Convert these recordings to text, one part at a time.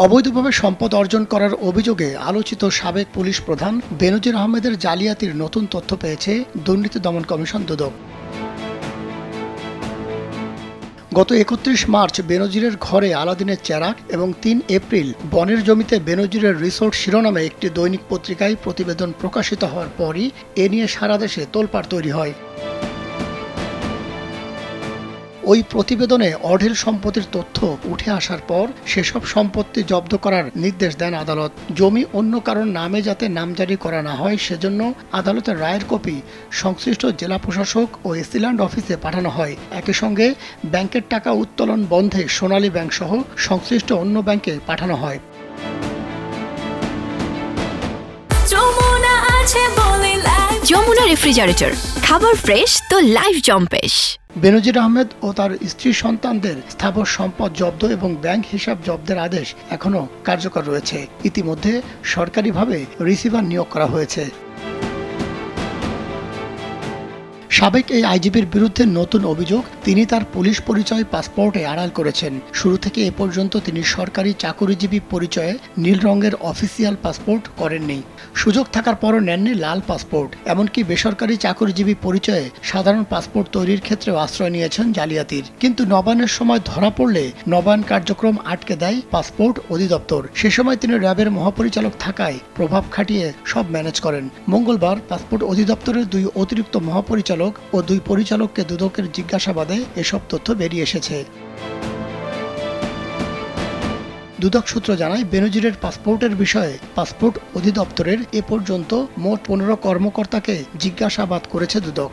অবৈধভাবে সম্পদ অর্জন করার অভিযোগে আলোচিত সাবেক পুলিশ প্রধান বেনজির আহমেদের জালিয়াতির নতুন তথ্য পেয়েছে দুর্নীতি দমন কমিশন দুদক। গত ৩১ মার্চ বেনজিরের ঘরে আলাদিনের চেরাগ এবং ৩ এপ্রিল বনের জমিতে বেনজিরের রিসোর্ট শিরোনামে একটি দৈনিক পত্রিকায় প্রতিবেদন প্রকাশিত হওয়ার পরই এ নিয়ে সারা দেশে তোলপাড় তৈরি হয়। ওই প্রতিবেদনে অঢেল সম্পত্তির তথ্য উঠে আসার পর সেসব সম্পত্তি জব্দ করার নির্দেশ দেন আদালত। জমি অন্য কারোর নামে যাতে নামজারি করা না হয় সেজন্য আদালতের রায়ের কপি সংশ্লিষ্ট জেলা প্রশাসক ও এসিল্যান্ড অফিসে পাঠানো হয়। একই সঙ্গে ব্যাংকের টাকা উত্তোলন বন্ধে সোনালী ব্যাংক সহ সংশ্লিষ্ট অন্য ব্যাংকে পাঠানো হয়। যমুনা রেফ্রিজারেটর, খাবার ফ্রেশ তো লাইফ জম্পেশ। বেনজির আহমেদ ও তার স্ত্রী সন্তানদের স্থাবর সম্পদ জব্দ এবং ব্যাংক হিসাব জব্দের আদেশ এখনো কার্যকর রয়েছে। ইতিমধ্যে সরকারিভাবে রিসিভার নিয়োগ করা হয়েছে। সাবেক এই আইজিপির বিরুদ্ধে নতুন অভিযোগ, তিনি তার পুলিশ পরিচয় পাসপোর্টে আড়াল করেছেন। শুরু থেকে এ পর্যন্ত তিনি সরকারি চাকুরিজীবী পরিচয়ে নীল রঙের অফিসিয়াল পাসপোর্ট করেননি। সুযোগ থাকার পরও নেননি লাল পাসপোর্ট। এমনকি বেসরকারি চাকুরিজীবী পরিচয়ে সাধারণ পাসপোর্ট তৈরির ক্ষেত্রেও আশ্রয় নিয়েছেন জালিয়াতির। কিন্তু নবায়নের সময় ধরা পড়লে নবায়ন কার্যক্রম আটকে দেয় পাসপোর্ট অধিদপ্তর। সে সময় তিনি র্যাবের মহাপরিচালক থাকায় প্রভাব খাটিয়ে সব ম্যানেজ করেন। মঙ্গলবার পাসপোর্ট অধিদপ্তরের ২ অতিরিক্ত মহাপরিচালক ও ২ পরিচালককে দুদকের জিজ্ঞাসাবাদে এসব তথ্য বেরিয়ে এসেছে। দুদক সূত্র জানায়, বেনজিরের পাসপোর্টের বিষয়ে পাসপোর্ট অধিদপ্তরের এ পর্যন্ত মোট ১৫ কর্মকর্তাকে জিজ্ঞাসাবাদ করেছে দুদক।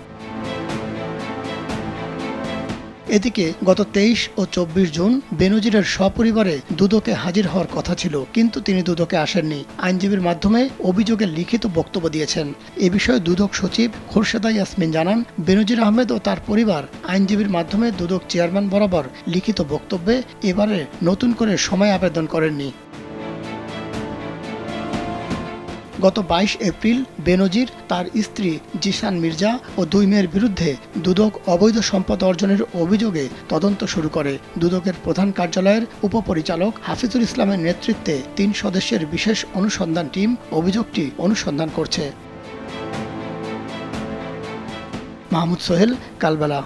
এদিকে গত ২৩ ও ২৪ জুন বেনজিরের সপরিবারে দুদকে হাজির হওয়ার কথা ছিল, কিন্তু তিনি দুদকে আসেননি। আইনজীবীর মাধ্যমে অভিযোগের লিখিত বক্তব্য দিয়েছেন। এ বিষয়ে দুদক সচিব খোরশেদা ইয়াসমিন জানান, বেনজির আহমেদ ও তার পরিবার আইনজীবীর মাধ্যমে দুদক চেয়ারম্যান বরাবর লিখিত বক্তব্যে এবারে নতুন করে সময় আবেদন করেননি। গত ২২ এপ্রিল বেনজির, তার স্ত্রী জিসান মির্জা ও ২ মেয়ের বিরুদ্ধে দুদক অবৈধ সম্পদ অর্জনের অভিযোগে তদন্ত শুরু করে। দুদকের প্রধান কার্যালয়ের উপপরিচালক হাফিজুল ইসলামের নেতৃত্বে ৩ সদস্যের বিশেষ অনুসন্ধান টিম অভিযোগটি অনুসন্ধান করছে। মাহমুদ সোহেল, কালবেলা।